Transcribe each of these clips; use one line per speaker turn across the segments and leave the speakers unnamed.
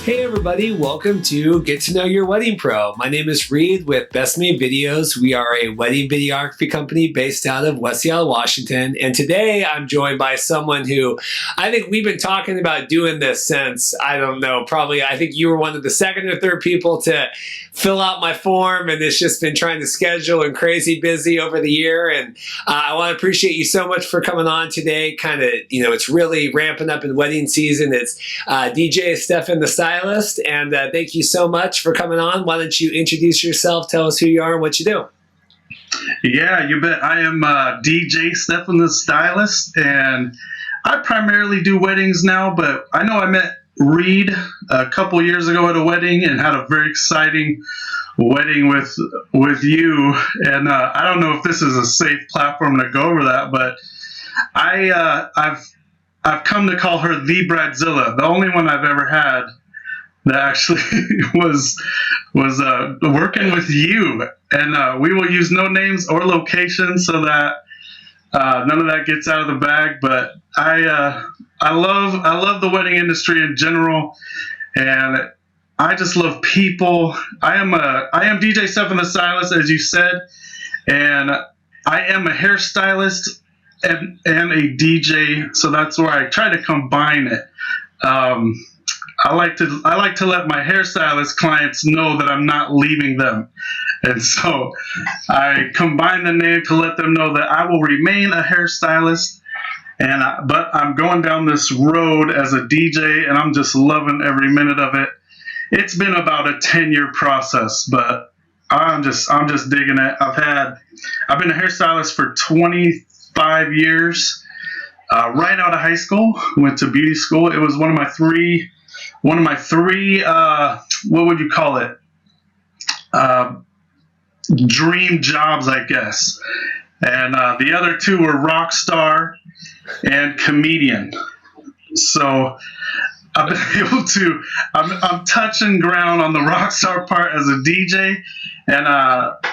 Hey everybody, welcome to Get to Know Your Wedding Pro. My name is Reed with Best Made Videos. We are a wedding videography company based out of West Seattle, Washington. And today I'm joined by someone who I think we've been talking about doing this since, I don't know, probably I think you were one of the second or third people to fill out my form, and it's just been trying to schedule and crazy busy over the year. And I want to appreciate you so much for coming on today. Kind of, it's really ramping up in wedding season. It's DJ Stephen the Stylist, and thank you so much for coming on. Why don't you introduce yourself, tell us who you are and what you do.
Yeah, you bet. I am DJ Stephen the Stylist, and I primarily do weddings now, but I know I met Reed a couple years ago at a wedding and had a very exciting wedding with you. And I don't know if this is a safe platform to go over that, but I've come to call her the Bradzilla, the only one I've ever had that actually was working with you. And we will use no names or locations so that none of that gets out of the bag. But I love the wedding industry in general, and I just love people. I am DJ Stephen the Stylist, as you said, and I am a hairstylist and a DJ, so that's where I try to combine it. I like to let my hairstylist clients know that I'm not leaving them, and so I combine the name to let them know that I will remain a hairstylist. But I'm going down this road as a DJ, and I'm just loving every minute of it. It's been about a 10-year process, but I'm just digging it. I've been a hairstylist for 25 years. Right out of high school, went to beauty school. It was one of my three. What would you call it? Dream jobs, I guess. And the other two were rock star and comedian. So I've been able to, I'm touching ground on the rock star part as a DJ, and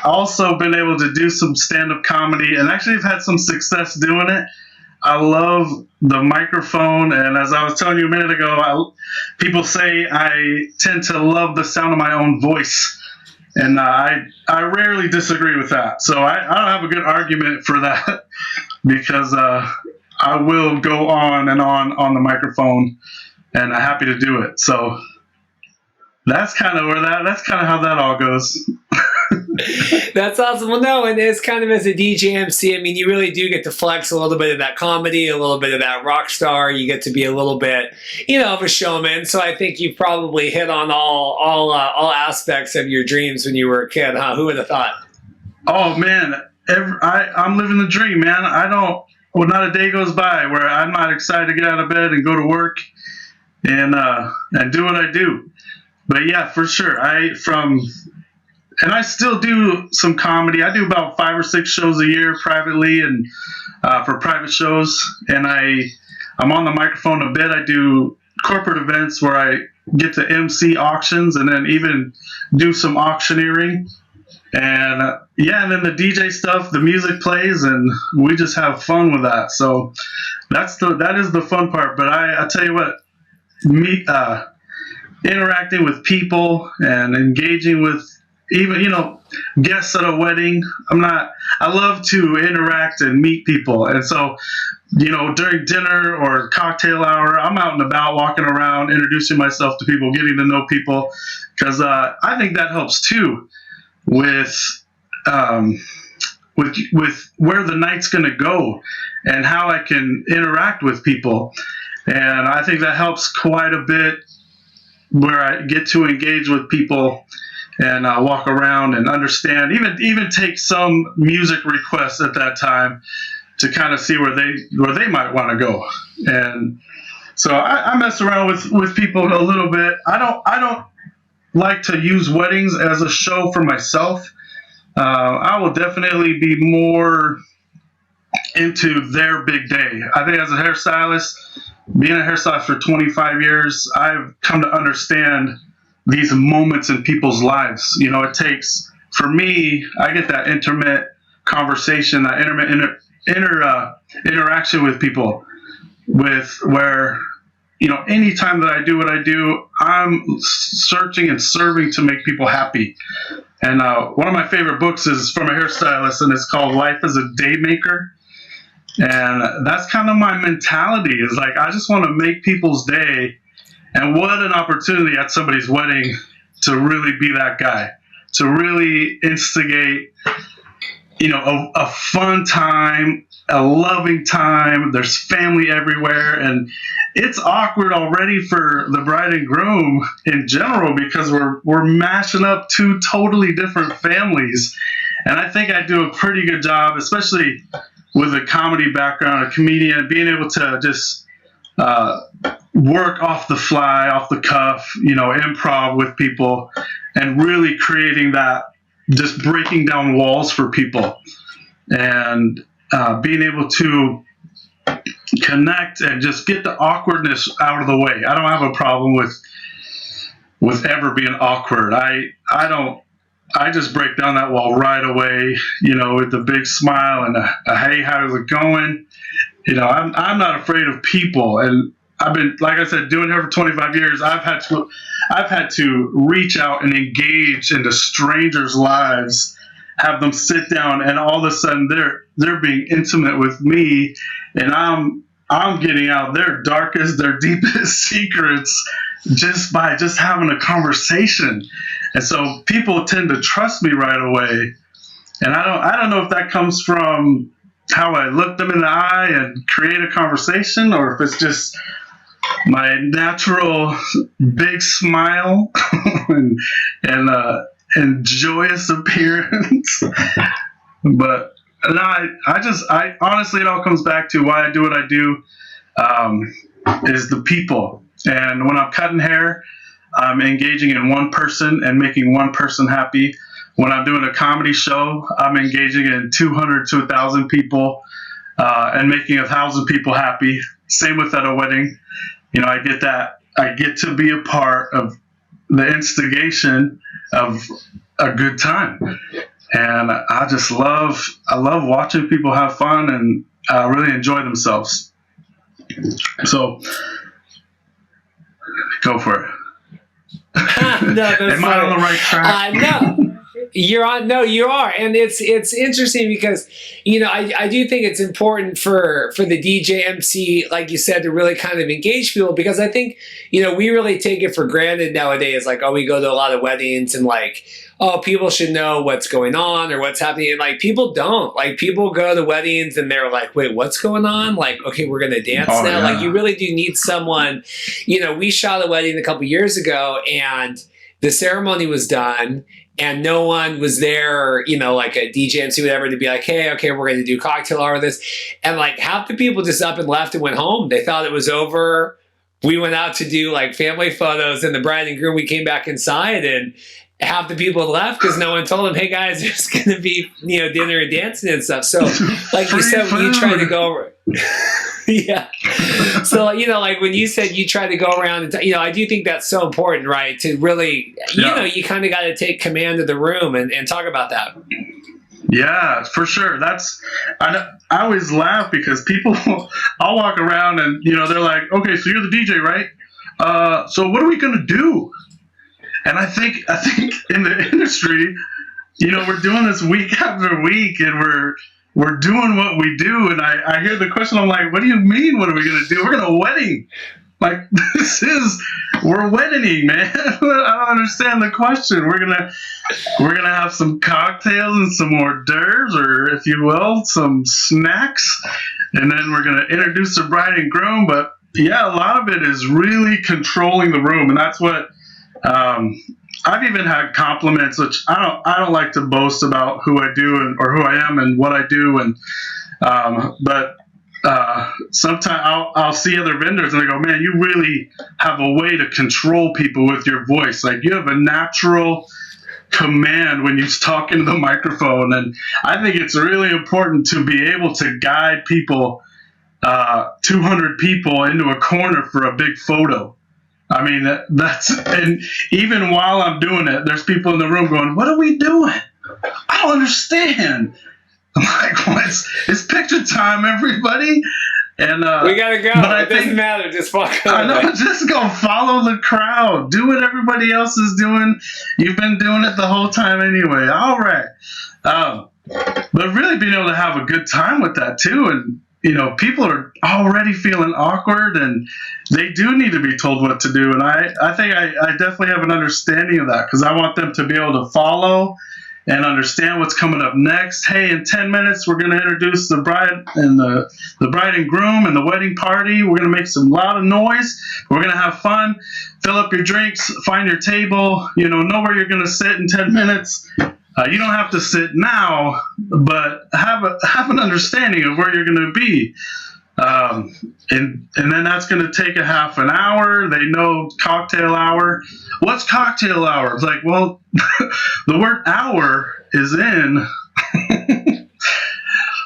also been able to do some stand-up comedy, and actually have had some success doing it. I love the microphone, and as I was telling you a minute ago, people say I tend to love the sound of my own voice. And I rarely disagree with that. So I don't have a good argument for that because I will go on and on the microphone, and I'm happy to do it. So that's kind of how that all goes.
That's awesome. Well, no, and it's kind of as a DJ MC, I mean, you really do get to flex a little bit of that comedy, a little bit of that rock star. You get to be a little bit, of a showman. So I think you probably hit on all aspects of your dreams when you were a kid, huh? Who would have thought?
Oh man, I'm living the dream, man. Not a day goes by where I'm not excited to get out of bed and go to work and do what I do. But yeah, for sure. And I still do some comedy. I do about 5 or 6 shows a year privately and for private shows. And I'm on the microphone a bit. I do corporate events where I get to MC auctions and then even do some auctioneering. And and then the DJ stuff, the music plays, and we just have fun with that. So that is the fun part. But I tell you what, interacting with people and engaging with even, guests at a wedding. I love to interact and meet people. And so, during dinner or cocktail hour, I'm out and about walking around, introducing myself to people, getting to know people. Because I think that helps too with where the night's going to go and how I can interact with people. And I think that helps quite a bit where I get to engage with people and walk around and understand, even take some music requests at that time to kind of see where they might want to go. And so I mess around with people a little bit. I don't like to use weddings as a show for myself. I will definitely be more into their big day. I think as a hairstylist, being a hairstylist for 25 years, I've come to understand these moments in people's lives. It takes, for me, I get that intimate conversation, that intimate interaction with people, where anytime that I do what I do, I'm searching and serving to make people happy. And one of my favorite books is from a hairstylist, and it's called Life as a Day Maker. And that's kind of my mentality, is like, I just want to make people's day. And what an opportunity at somebody's wedding to really be that guy, to really instigate, a fun time, a loving time. There's family everywhere, and it's awkward already for the bride and groom in general, because we're mashing up two totally different families. And I think I do a pretty good job, especially with a comedy background, a comedian, being able to just work off the fly, off the cuff, improv with people, and really creating that, just breaking down walls for people, and being able to connect and just get the awkwardness out of the way. I don't have a problem with ever being awkward. I just break down that wall right away, with a big smile and a hey, how's it going? I'm not afraid of people, and I've been, like I said, doing hair for 25 years. I've had to reach out and engage into strangers' lives, have them sit down, and all of a sudden they're being intimate with me, and I'm getting out their darkest, their deepest secrets just by just having a conversation. And so people tend to trust me right away. And I don't know if that comes from how I look them in the eye and create a conversation, or if it's just my natural big smile and joyous appearance. But no, I honestly, it all comes back to why I do what I do, is the people. And when I'm cutting hair, I'm engaging in one person and making one person happy. When I'm doing a comedy show, I'm engaging in 200 to 1,000 people and making 1,000 people happy. Same with at a wedding. I get to be a part of the instigation of a good time. And I love watching people have fun and really enjoy themselves. So go for it. Am I on the right track?
No. You're on. No, you are, and it's interesting because I do think it's important for the DJ MC, like you said, to really kind of engage people, because I think we really take it for granted nowadays. Like, we go to a lot of weddings and people should know what's going on or what's happening. And people don't. People go to weddings and they're like, wait, what's going on? Okay, we're gonna dance now. Yeah. You really do need someone. We shot a wedding a couple years ago, and the ceremony was done, and no one was there, like a DJ MC, whatever, to be like, hey, okay, we're going to do cocktail hour of this. And half the people just up and left and went home. They thought it was over. We went out to do family photos, and the bride and groom, we came back inside, and half the people left because no one told them, hey guys, there's going to be, dinner and dancing and stuff. So like you said, when you try to go over, yeah. So, when you said you try to go around and, I do think that's so important, right? To really, you kind of got to take command of the room and talk about that.
Yeah, for sure. I always laugh because people, I'll walk around and, they're like, okay, so you're the DJ, right? So what are we going to do? And I think in the industry, we're doing this week after week, and we're doing what we do. And I hear the question, I'm like, what do you mean? What are we going to do? We're going to wedding. We're wedding, man. I don't understand the question. We're gonna have some cocktails and some hors d'oeuvres, or if you will, some snacks, and then we're gonna introduce the bride and groom. But yeah, a lot of it is really controlling the room, and that's what I've even had compliments, which I don't like to boast about who I do or who I am and what I do, and but sometimes I'll see other vendors and I go, man, you really have a way to control people with your voice. You have a natural command when you talk into the microphone, and I think it's really important to be able to guide people, 200 people into a corner for a big photo. I mean, and even while I'm doing it, there's people in the room going, what are we doing? I don't understand. I'm like, it's picture time, everybody. And
we gotta go.
But
it doesn't matter. Just walk over.
I know. Just go follow the crowd. Do what everybody else is doing. You've been doing it the whole time anyway. All right. But really being able to have a good time with that too, and people are already feeling awkward, and they do need to be told what to do. And I think I definitely have an understanding of that, because I want them to be able to follow and understand what's coming up next. Hey, in 10 minutes, we're going to introduce the bride and the bride and groom and the wedding party. We're going to make some loud noise. We're going to have fun. Fill up your drinks. Find your table. Know where you're going to sit in 10 minutes. You don't have to sit now, but have an understanding of where you're going to be. And then that's going to take a half an hour. They know cocktail hour. What's cocktail hour? It's like, well, the word hour is in.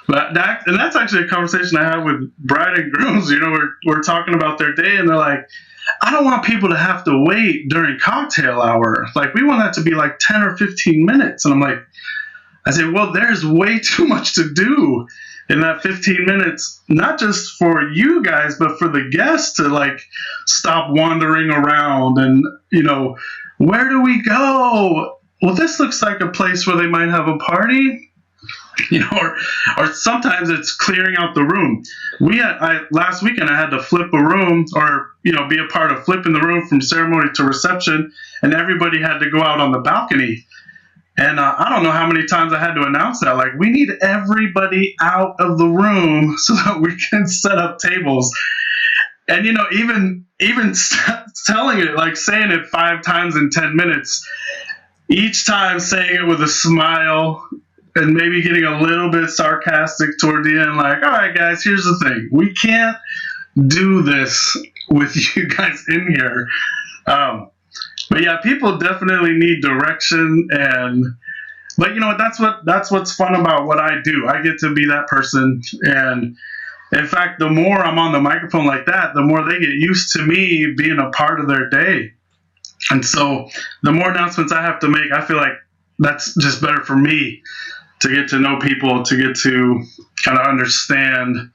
But that's actually a conversation I have with bride and grooms. We're talking about their day, and they're like, I don't want people to have to wait during cocktail hour. Like, we want that to be like 10 or 15 minutes. And I say, well, there's way too much to do in that 15 minutes, not just for you guys, but for the guests to like stop wandering around and, where do we go? Well, this looks like a place where they might have a party. Or sometimes it's clearing out the room. Last weekend I had to flip a room, or be a part of flipping the room from ceremony to reception, and everybody had to go out on the balcony. And I don't know how many times I had to announce that, like, we need everybody out of the room so that we can set up tables. And even telling it, like saying it 5 times in 10 minutes, each time saying it with a smile, and maybe getting a little bit sarcastic toward the end, like, all right, guys, here's the thing. We can't do this with you guys in here. But yeah, people definitely need direction. But that's what's fun about what I do. I get to be that person. And in fact, the more I'm on the microphone like that, the more they get used to me being a part of their day. And so the more announcements I have to make, I feel like that's just better for me, to get to know people, to get to kind of understand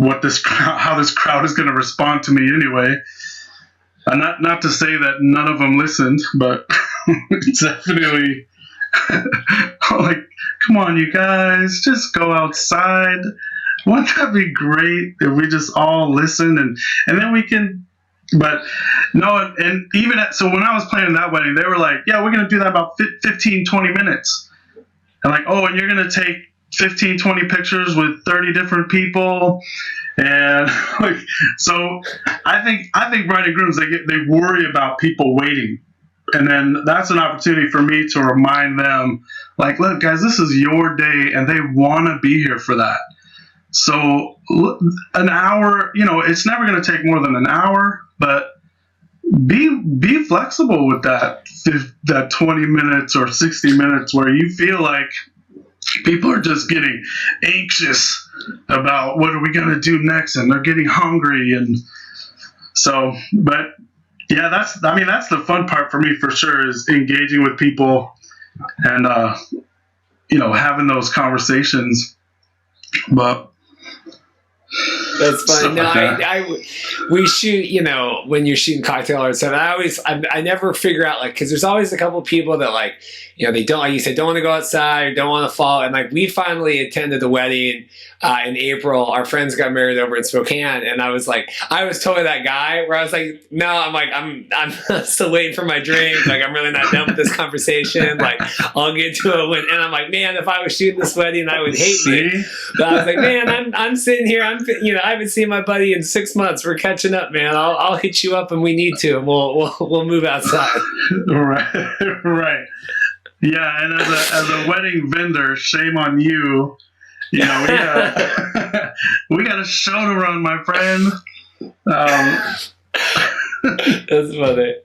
how this crowd is going to respond to me anyway. And not to say that none of them listened, but it's definitely like, come on, you guys, just go outside. Wouldn't that be great if we just all listened and then we can. But no, and so when I was planning that wedding, they were like, yeah, we're going to do that about 15, 20 minutes. And like, oh, and you're going to take 15, 20 pictures with 30 different people. And like, so I think bride and grooms, they worry about people waiting. And then that's an opportunity for me to remind them, like, look, guys, this is your day, and they want to be here for that. So an hour, it's never going to take more than an hour, but be flexible with that 20 minutes or 60 minutes where you feel like people are just getting anxious about what are we going to do next, and they're getting hungry. And so, but yeah, that's the fun part for me for sure, is engaging with people and, having those conversations. But
that's fine. No, we shoot, when you're shooting cocktail or stuff, I never figure out, like, because there's always a couple people that, like, they don't, like you said, don't want to go outside or don't want to follow. And like, we finally attended the wedding in April. Our friends got married over in Spokane, and I was totally that guy where I was like, no, I'm still waiting for my drink. Like, I'm really not done with this conversation. Like, I'll get to it when, and I'm like, man, if I was shooting this wedding, I would hate me. But I was like, man, I'm sitting here. I haven't seen my buddy in 6 months. We're catching up, man. I'll hit you up when we need to, and we'll move outside.
Right. Yeah, and as a wedding vendor, shame on you. We got a show to run, my friend.
That's funny.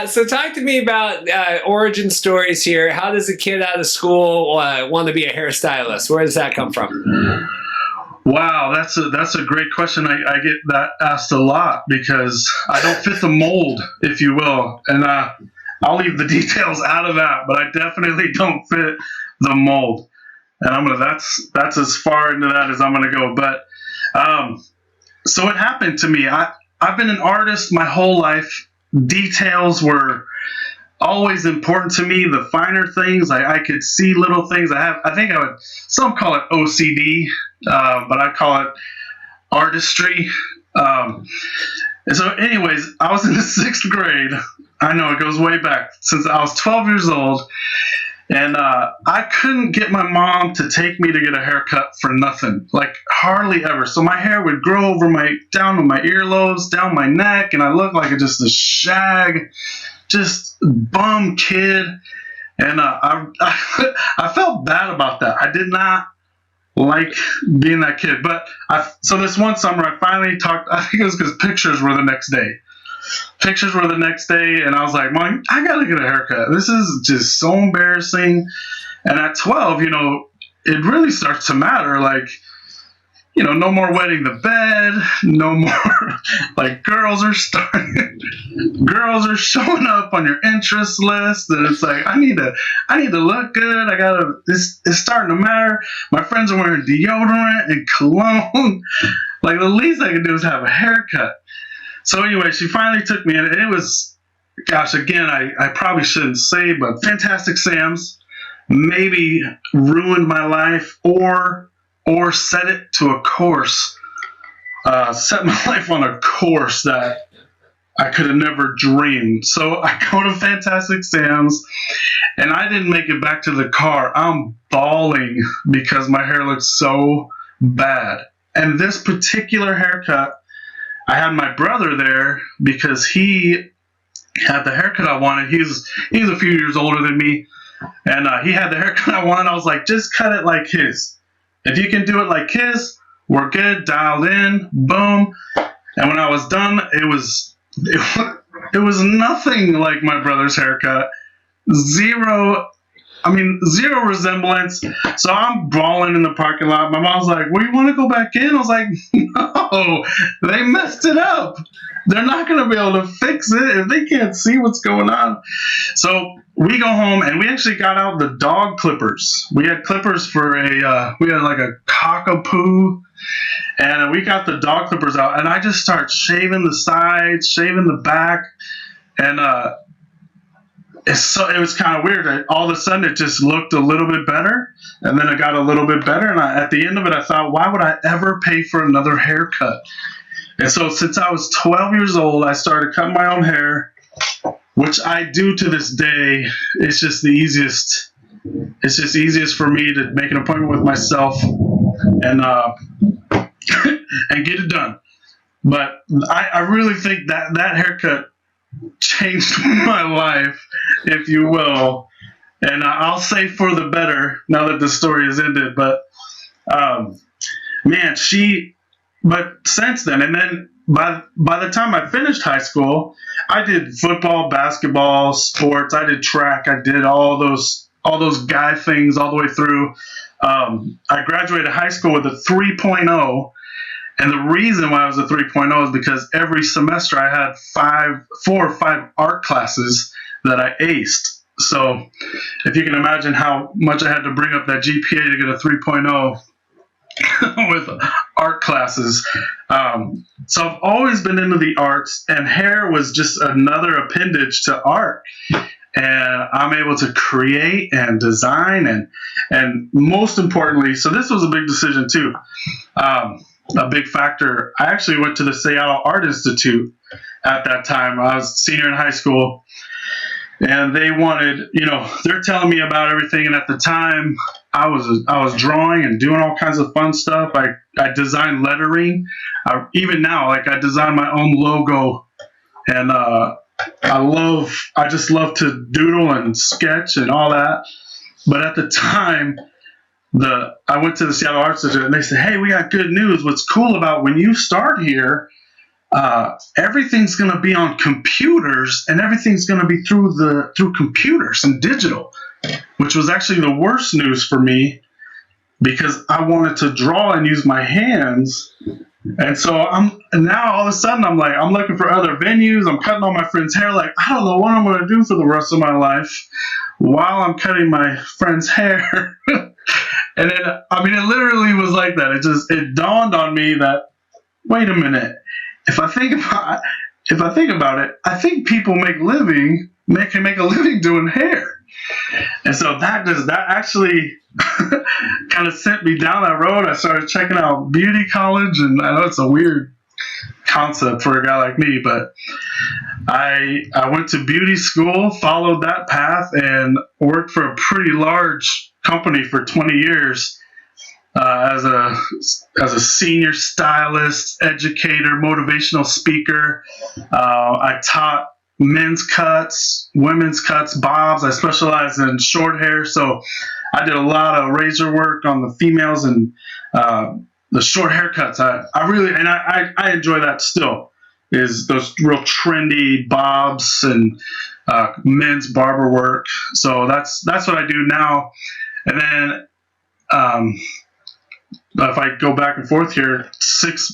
So talk to me about origin stories here. How does a kid out of school want to be a hairstylist? Where does that come from?
Wow, that's a great question. I get that asked a lot because I don't fit the mold, if you will. And I'll leave the details out of that, but I definitely don't fit the mold. And that's as far into that as I'm gonna go. But So it happened to me. I've been an artist my whole life. Details were always important to me. The finer things, I could see little things. Some call it OCD, but I call it artistry. And so anyways, I was in the 6th grade. I know it goes way back, since I was 12 years old. And I couldn't get my mom to take me to get a haircut for nothing, like hardly ever. So my hair would grow down to my earlobes, down my neck, and I looked like just a shag, just bum kid. And I felt bad about that. I did not like being that kid. But so this one summer, I finally talked. I think it was because pictures were the next day. And I was like, Mom, I gotta get a haircut. This is just so embarrassing. And at 12, it really starts to matter. Like, no more wetting the bed, no more like girls are showing up on your interest list, and it's like I need to look good. It's starting to matter. My friends are wearing deodorant and cologne. Like the least I could do is have a haircut. So anyway, she finally took me in. It was, gosh, again, I probably shouldn't say, but Fantastic Sam's maybe ruined my life or set it to a course, set my life on a course that I could have never dreamed. So I go to Fantastic Sam's, and I didn't make it back to the car. I'm bawling because my hair looks so bad. And this particular haircut, I had my brother there because he had the haircut I wanted. He's a few years older than me, and he had the haircut I wanted. I was like, just cut it like his. If you can do it like his, we're good, dialed in, boom. And when I was done, it was nothing like my brother's haircut. Zero resemblance. So I'm bawling in the parking lot. My mom's like, well, you want to go back in? I was like, no, they messed it up. They're not going to be able to fix it if they can't see what's going on. So we go home, and we actually got out the dog clippers. We had clippers we had like a cockapoo, and we got the dog clippers out, and I just start shaving the sides, shaving the back, and it was kind of weird. All of a sudden, it just looked a little bit better, and then it got a little bit better, and at the end of it, I thought, why would I ever pay for another haircut? And so since I was 12 years old, I started cutting my own hair, which I do to this day. It's just the easiest. It's just easiest for me to make an appointment with myself and and get it done. But I really think that haircut changed my life, if you will. And I'll say for the better now that the story has ended. But but since then, and then by the time I finished high school, I did football, basketball, sports. I did track. I did all those guy things all the way through. I graduated high school with a 3.0. And the reason why I was a 3.0 is because every semester I had 4 or 5 art classes that I aced. So if you can imagine how much I had to bring up that GPA to get a 3.0 with art classes. So I've always been into the arts, and hair was just another appendage to art. And I'm able to create and design and most importantly, so this was a big decision too. A big factor. I actually went to the Seattle Art Institute at that time. I was a senior in high school, and they wanted, they're telling me about everything. And at the time, I was drawing and doing all kinds of fun stuff. I designed lettering. Even now, I designed my own logo, and I just love to doodle and sketch and all that. But at the time, I went to the Seattle Arts Institute, and they said, hey, we got good news. What's cool about when you start here, everything's going to be on computers, and everything's going to be through computers and digital, which was actually the worst news for me because I wanted to draw and use my hands. And so now all of a sudden I'm looking for other venues. I'm cutting all my friends' hair. I don't know what I'm going to do for the rest of my life while I'm cutting my friend's hair. And then, it literally was like that. It dawned on me that, wait a minute, if I think about it, I think people can make a living doing hair. And so that actually kind of sent me down that road. I started checking out beauty college, and I know it's a weird concept for a guy like me, but I went to beauty school, followed that path, and worked for a pretty large company for 20 years as a senior stylist, educator, motivational speaker. I taught men's cuts, women's cuts, bobs. I specialize in short hair, so I did a lot of razor work on the females and the short haircuts. I really enjoy that still. Is those real trendy bobs and men's barber work. So that's what I do now. And then if I go back and forth here,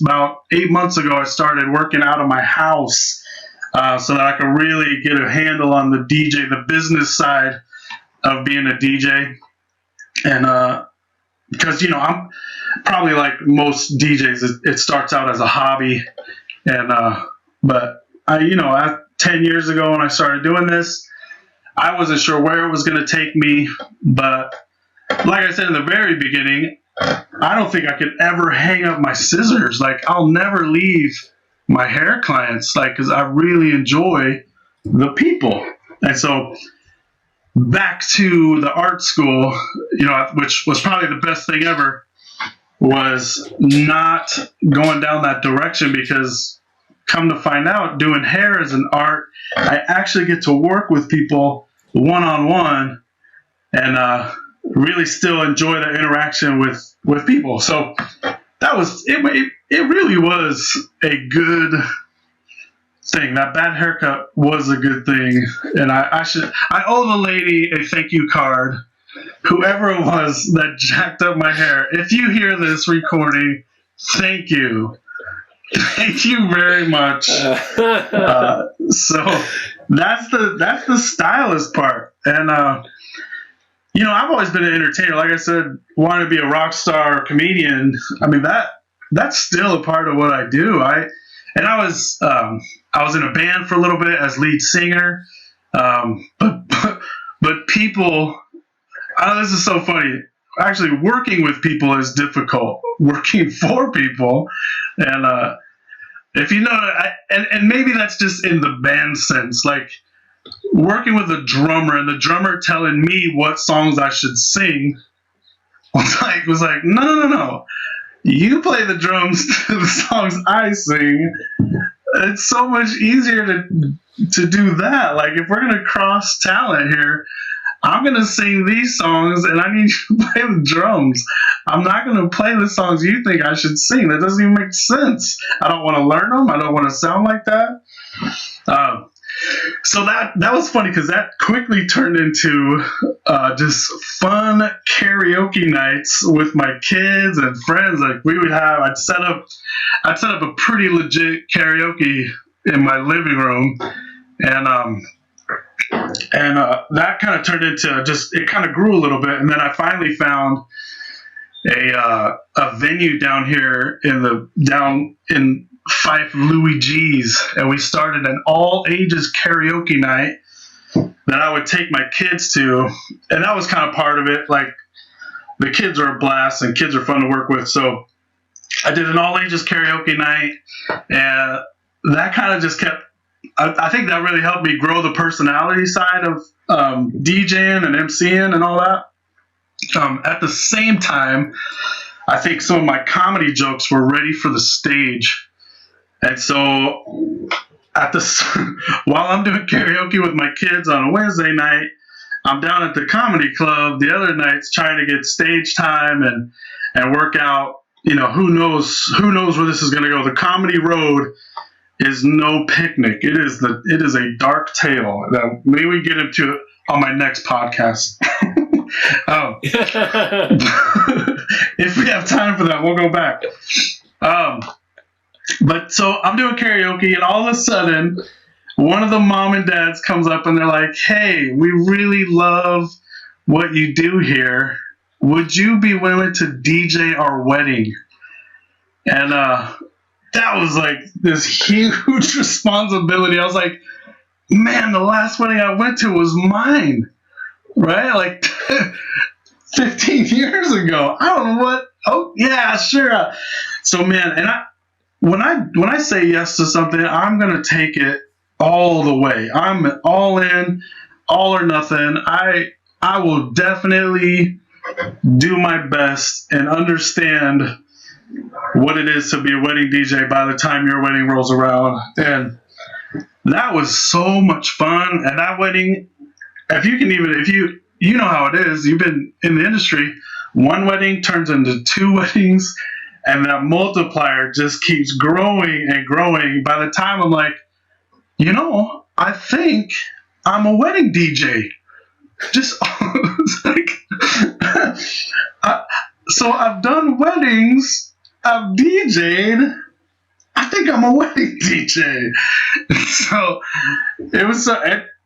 about 8 months ago, I started working out of my house so that I could really get a handle on the business side of being a DJ. And because, I'm probably like most DJs, it starts out as a hobby. And but 10 years ago when I started doing this, I wasn't sure where it was going to take me. But like I said in the very beginning, I don't think I could ever hang up my scissors. Like, I'll never leave my hair clients, because I really enjoy the people. And so back to the art school, which was probably the best thing ever, was not going down that direction, because come to find out, doing hair as an art, I actually get to work with people one-on-one and really still enjoy that interaction with people. So that was it. It really was a good thing. That bad haircut was a good thing, and I owe the lady a thank you card, whoever it was that jacked up my hair. If you hear this recording, thank you. Thank you very much. So that's the stylist part. And I've always been an entertainer. Like I said, wanting to be a rock star or comedian. I mean, that's still a part of what I do. I was in a band for a little bit as lead singer. But people, this is so funny. Actually, working with people is difficult. Working for people, and if you know, and maybe that's just in the band sense, like working with a drummer and the drummer telling me what songs I should sing was like, no, you play the drums to the songs I sing. It's so much easier to do that. Like, if we're gonna cross talent here, I'm going to sing these songs and I need you to play the drums. I'm not going to play the songs you think I should sing. That doesn't even make sense. I don't want to learn them. I don't want to sound like that. So that was funny, because that quickly turned into just fun karaoke nights with my kids and friends. Like, I'd set up a pretty legit karaoke in my living room, and that kind of turned into it kind of grew a little bit. And then I finally found a venue down here in Fife, Louis G's, and we started an all ages karaoke night that I would take my kids to. And that was kind of part of it. Like, the kids are a blast and kids are fun to work with. So I did an all ages karaoke night, and that kind of just kept, I think that really helped me grow the personality side of DJing and MCing and all that. At the same time, I think some of my comedy jokes were ready for the stage. And so while I'm doing karaoke with my kids on a Wednesday night, I'm down at the comedy club the other nights trying to get stage time and work out, who knows where this is going to go. The comedy road is no picnic. It is a dark tale that maybe we get into on my next podcast. If we have time for that, we'll go back. But so I'm doing karaoke, and all of a sudden, one of the mom and dads comes up and they're like, "Hey, we really love what you do here. would you be willing to DJ our wedding? And that was like this huge responsibility. I was like, man, the last wedding I went to was mine, right? Like 15 years ago. I don't know what. Oh yeah, sure. So man, and when I say yes to something, I'm gonna take it all the way. I'm all in, all or nothing. I will definitely do my best and understand what it is to be a wedding DJ by the time your wedding rolls around. And that was so much fun. And that wedding, if you know how it is, you've been in the industry, one wedding turns into 2 weddings, and that multiplier just keeps growing and growing. By the time I'm like, I think I'm a wedding DJ. Just it's like, so I've done weddings, I've DJ'd. I think I'm a wedding DJ. So it was.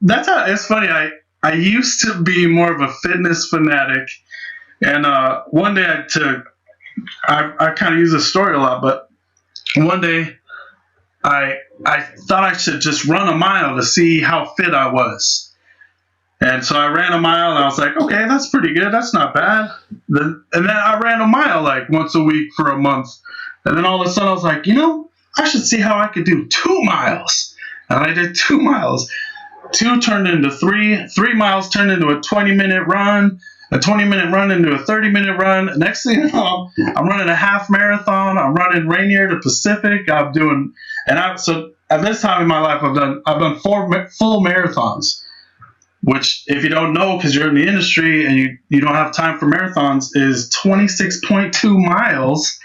That's how it's funny. I used to be more of a fitness fanatic, and one day I kind of use this story a lot, but one day I thought I should just run a mile to see how fit I was. And so I ran a mile, and I was like, okay, that's pretty good. That's not bad. And then I ran a mile like once a week for a month. And then all of a sudden I was like, I should see how I could do 2 miles. And I did 2 miles. 2 turned into 3. 3 miles turned into a 20-minute run. A 20-minute run into a 30-minute run. Next thing you know, I'm running a half marathon. I'm running Rainier to Pacific. So at this time in my life, I've done 4 full marathons. Which, if you don't know, because you're in the industry and you don't have time for marathons, is 26.2 miles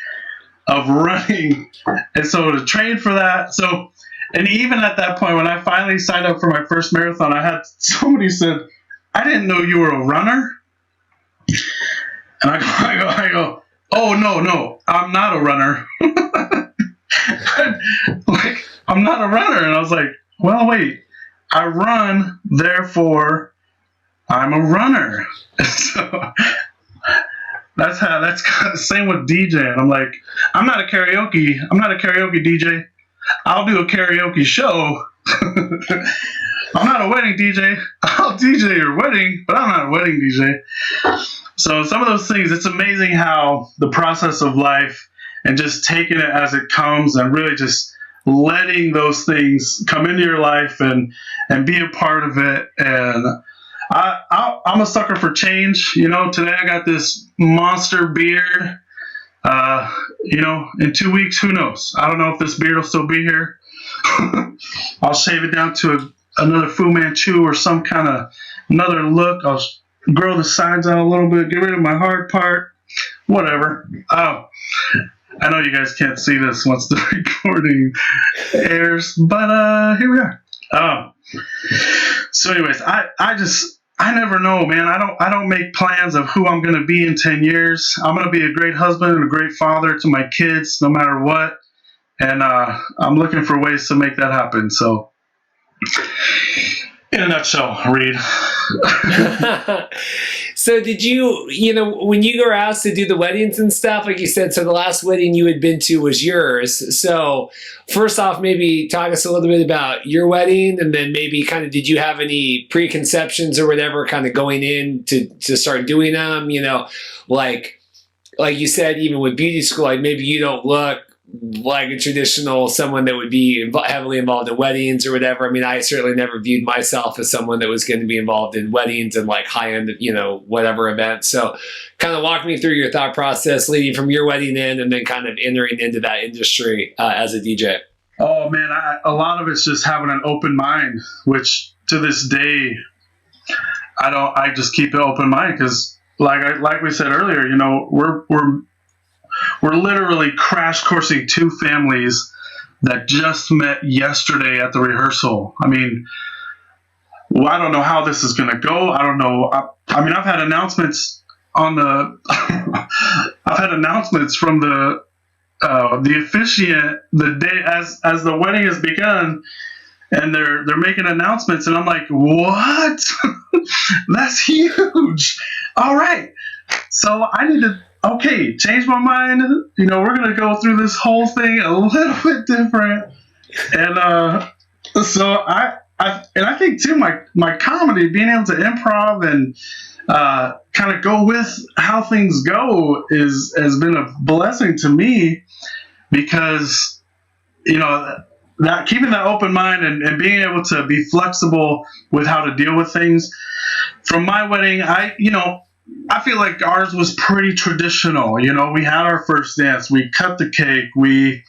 of running. And so to train for that, and even at that point, when I finally signed up for my first marathon, I had somebody said, I didn't know you were a runner. And I go, oh, no, I'm not a runner. Like, I'm not a runner. And I was like, well, wait. I run, therefore I'm a runner. So that's the same with DJing. I'm like, I'm not a karaoke DJ. I'll do a karaoke show. I'm not a wedding DJ. I'll DJ your wedding, but I'm not a wedding DJ. So some of those things, it's amazing how the process of life and just taking it as it comes and really just letting those things come into your life and be a part of it. And I'm a sucker for change. Today I got this monster beard. In 2 weeks, who knows? I don't know if this beard will still be here. I'll shave it down to another Fu Manchu or some kind of another look. I'll grow the sides out a little bit, get rid of my hard part, whatever. I know you guys can't see this once the recording airs, but here we are. So anyways, I never know, man. I don't make plans of who I'm going to be in 10 years. I'm going to be a great husband and a great father to my kids, no matter what. And I'm looking for ways to make that happen. So in a nutshell, Reed.
So did you, when you were asked to do the weddings and stuff, like you said, so the last wedding you had been to was yours. So first off, maybe talk us a little bit about your wedding, and then maybe kind of, did you have any preconceptions or whatever kind of going in to start doing them? Like you said, even with beauty school, like maybe you don't look like a traditional someone that would be heavily involved in weddings or whatever. I mean, I certainly never viewed myself as someone that was going to be involved in weddings and like high-end, whatever events. So kind of walk me through your thought process leading from your wedding in and then kind of entering into that industry as a DJ.
Oh man, a lot of it's just having an open mind, which to this day, I just keep an open mind because like we said earlier, we're literally crash coursing 2 families that just met yesterday at the rehearsal. I mean, I don't know how this is going to go. I don't know. I've had announcements on I've had announcements from the officiant the day as the wedding has begun, and they're making announcements, and I'm like, what? That's huge. All right. So I need to, okay, change my mind. We're going to go through this whole thing a little bit different. And so I think too, my comedy, being able to improv and kind of go with how things go has been a blessing to me, because that keeping that open mind and being able to be flexible with how to deal with things. From my wedding, I feel like ours was pretty traditional. We had our first dance, we cut the cake, we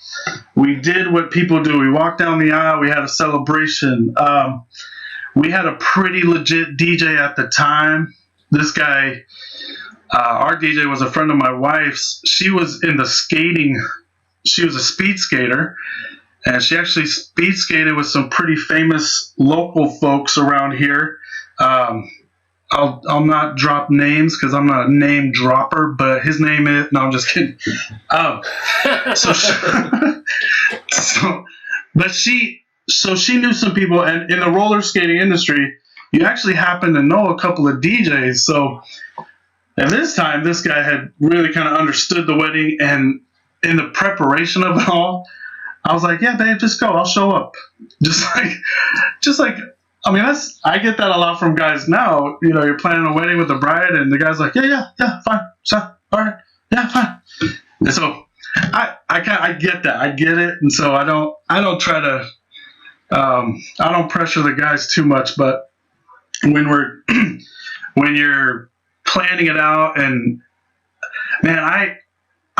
did what people do. We walked down the aisle, we had a celebration. We had a pretty legit DJ at the time. This guy, our DJ was a friend of my wife's. She was in the skating. She was a speed skater, and she actually speed skated with some pretty famous local folks around here. I'll not drop names because I'm not a name dropper, but his name is, no, I'm just kidding. So she knew some people, and in the roller skating industry, you actually happen to know a couple of DJs. So at this time, this guy had really kind of understood the wedding, and in the preparation of it all, I was like, yeah, babe, just go. I'll show up. Just like, I mean, I get that a lot from guys now. You're planning a wedding with the bride, and the guy's like, yeah, fine, all right, yeah, fine. And so I get that, I get it, and so I don't try to, I don't pressure the guys too much. But when you're planning it out, and man,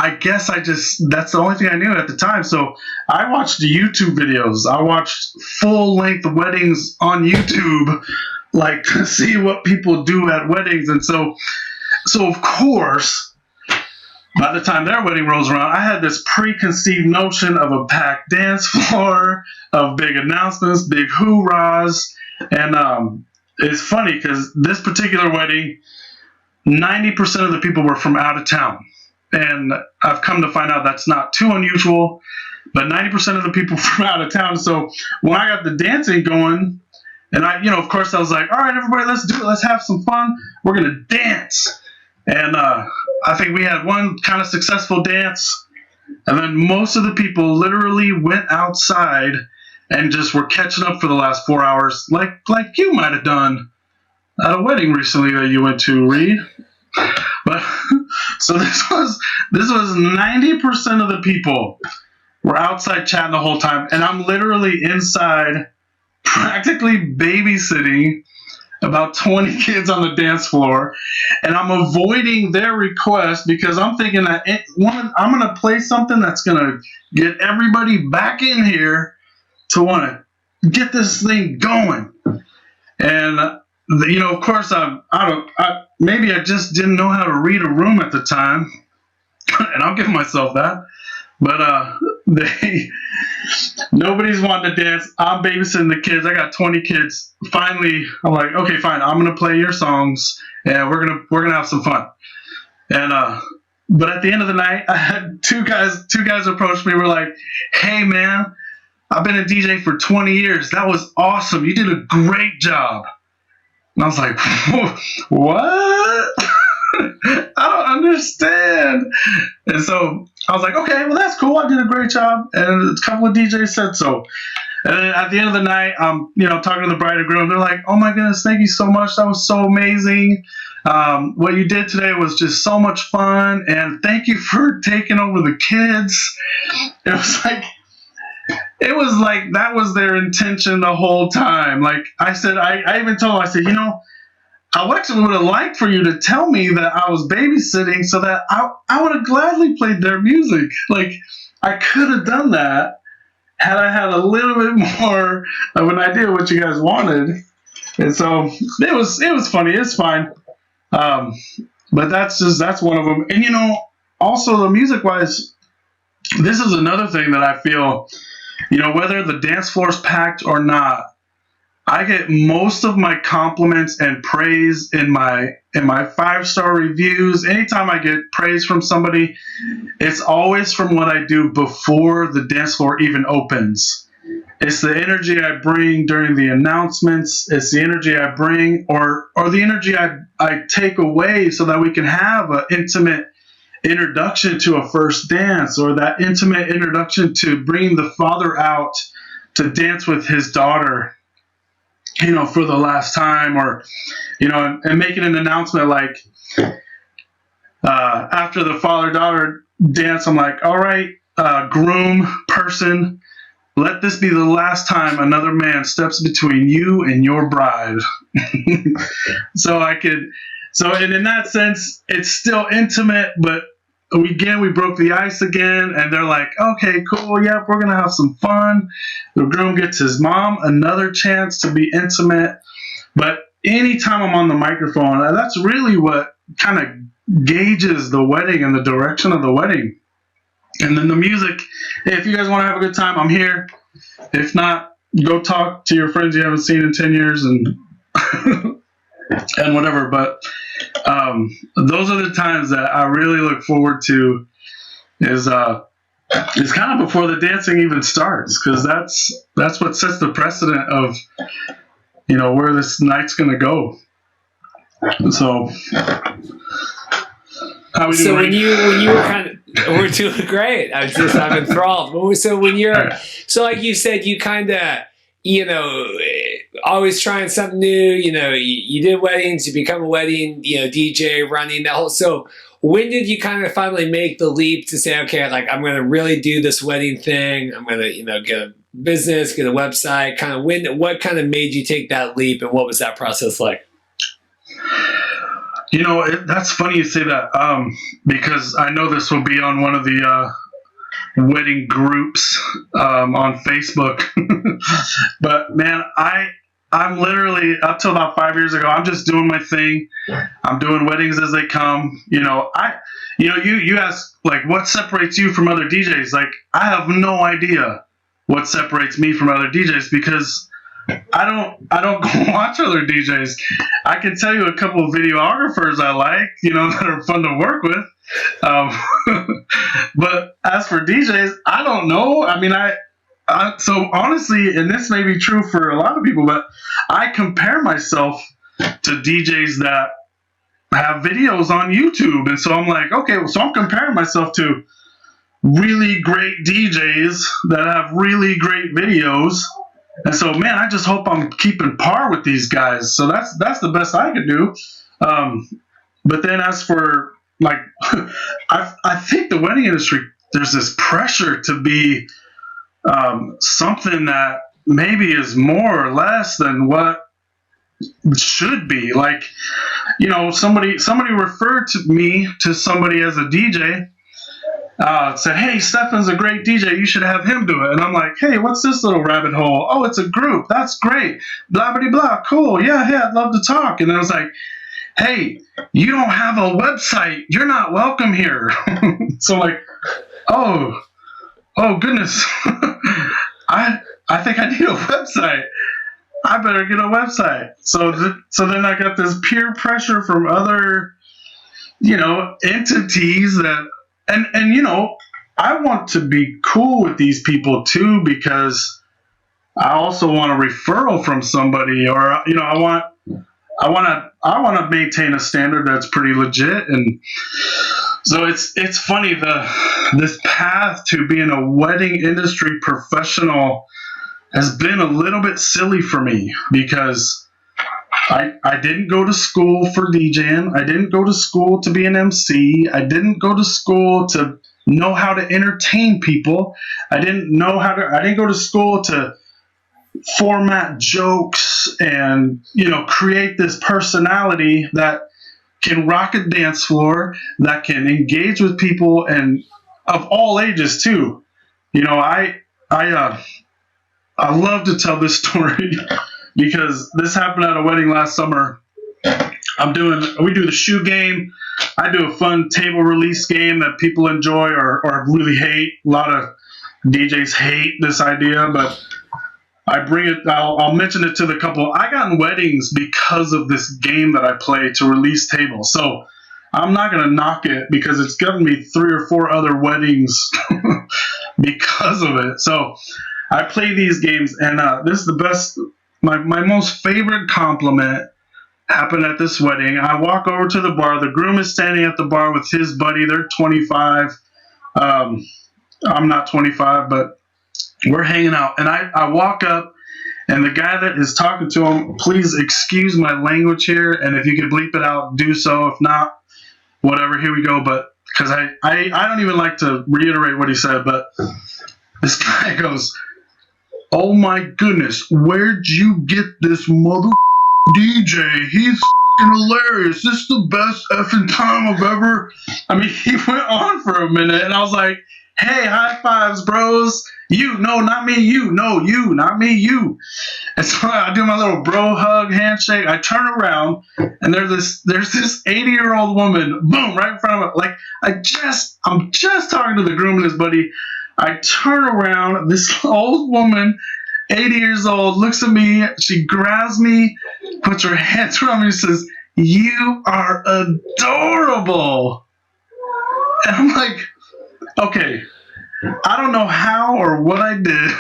I guess that's the only thing I knew at the time. So I watched YouTube videos. I watched full-length weddings on YouTube, like, to see what people do at weddings. And so of course, by the time their wedding rolls around, I had this preconceived notion of a packed dance floor, of big announcements, big hoorahs. And it's funny because this particular wedding, 90% of the people were from out of town. And I've come to find out that's not too unusual, but 90% of the people from out of town. So when I got the dancing going, and of course I was like, all right, everybody, let's do it. Let's have some fun. We're going to dance. And I think we had one kind of successful dance. And then most of the people literally went outside and just were catching up for the last 4 hours, like you might have done at a wedding recently that you went to, Reed. But so this was 90% of the people were outside chatting the whole time, and I'm literally inside practically babysitting about 20 kids on the dance floor, and I'm avoiding their request because I'm thinking that I'm going to play something that's going to get everybody back in here to want to get this thing going. And of course, maybe I just didn't know how to read a room at the time, and I'll give myself that. But nobody's wanting to dance. I'm babysitting the kids. I got 20 kids. Finally, I'm like, okay, fine. I'm gonna play your songs, and we're gonna have some fun. And but at the end of the night, I had two guys approached me. Were like, hey man, I've been a DJ for 20 years. That was awesome. You did a great job. And I was like, what? I don't understand. And so I was like, okay, well, that's cool. I did a great job. And a couple of DJs said so. And then at the end of the night, I'm talking to the bride and groom. They're like, oh my goodness, thank you so much. That was so amazing. What you did today was just so much fun. And thank you for taking over the kids. It was like that was their intention the whole time. Like I said, I even told them, I said, I actually would have liked for you to tell me that I was babysitting so that I would have gladly played their music. Like I could have done that had I had a little bit more of an idea what you guys wanted. And so it was funny. It's fine. But that's one of them. And also the music wise, this is another thing that I feel, whether the dance floor is packed or not, I get most of my compliments and praise in my 5-star reviews. Anytime I get praise from somebody, it's always from what I do before the dance floor even opens. It's the energy I bring during the announcements. It's the energy I bring, or the energy I take away, so that we can have an intimate introduction to a first dance, or that intimate introduction to bringing the father out to dance with his daughter, for the last time, or, and making an announcement like, after the father-daughter dance, I'm like, all right, groom person, let this be the last time another man steps between you and your bride. So and in that sense, it's still intimate, but we broke the ice again, and they're like, okay, cool, yeah, we're going to have some fun. The groom gets his mom another chance to be intimate. But anytime I'm on the microphone, that's really what kind of gauges the wedding and the direction of the wedding. And then the music, hey, if you guys want to have a good time, I'm here. If not, go talk to your friends you haven't seen in 10 years and and whatever. But those are the times that I really look forward to, is kind of before the dancing even starts, because that's what sets the precedent of, where this night's going to go. So...
So when you were kind of, we're doing great. I'm enthralled. So when so like you said, you kind of, always trying something new. You did weddings, you become a wedding, DJ, running that whole. So when did you kind of finally make the leap to say, okay, like I'm going to really do this wedding thing. I'm going to, get a business, get a website. Kind of what kind of made you take that leap, and what was that process like?
That's funny you say that, because I know this will be on one of the wedding groups on Facebook. But man, I'm literally, up till about 5 years ago, I'm just doing my thing. I'm doing weddings as they come. You ask, like, what separates you from other DJs? Like, I have no idea what separates me from other DJs, because I don't go watch other DJs. I can tell you a couple of videographers I like, that are fun to work with. But as for DJs, I don't know. I mean, so honestly, and this may be true for a lot of people, but I compare myself to DJs that have videos on YouTube. And so I'm like, okay, so I'm comparing myself to really great DJs that have really great videos. And so, man, I just hope I'm keeping par with these guys. So that's the best I could do. But then as for, like, I think the wedding industry, there's this pressure to be something that maybe is more or less than what should be. Like, somebody referred to me to somebody as a DJ. Said, hey, Stephen's a great DJ, you should have him do it. And I'm like, hey, what's this little rabbit hole? Oh, it's a group. That's great. Blah, blah, blah. Cool. Yeah, I'd love to talk. And I was like, hey, you don't have a website. You're not welcome here. So like, oh goodness. I think I need a website. I better get a website. So then I got this peer pressure from other, entities that, and I want to be cool with these people too, because I also want a referral from somebody, or I want to maintain a standard that's pretty legit. And so it's funny, this path to being a wedding industry professional has been a little bit silly for me, because I didn't go to school for DJing. I didn't go to school to be an MC. I didn't go to school to know how to entertain people. I didn't go to school to format jokes and, create this personality that can rock a dance floor, that can engage with people, and of all ages too. I love to tell this story because this happened at a wedding last summer. We do the shoe game. I do a fun table release game that people enjoy or really hate. A lot of DJs hate this idea, but I bring it. I'll mention it to the couple. I got in weddings because of this game that I play to release tables. So I'm not going to knock it, because it's gotten me 3 or 4 other weddings because of it. So I play these games, and this is the best. My most favorite compliment happened at this wedding. I walk over to the bar. The groom is standing at the bar with his buddy. They're 25. I'm not 25, but we're hanging out. And I walk up, and the guy that is talking to him, please excuse my language here, and if you could bleep it out, do so. If not, whatever, here we go. But because I don't even like to reiterate what he said, but this guy goes, "Oh my goodness, where'd you get this mother DJ? He's hilarious. This is the best effing time I've ever." I mean, he went on for a minute, and I was like, "Hey, high fives, bros. You, no, not me, you. No, you, not me, you." And so I do my little bro hug handshake. I turn around, and there's this 80-year-old woman, boom, right in front of me. Like, I'm just talking to the groom and his buddy. I turn around, this old woman, 80 years old, looks at me, she grabs me, puts her hands around me and says, "You are adorable." And I'm like, okay, I don't know how or what I did,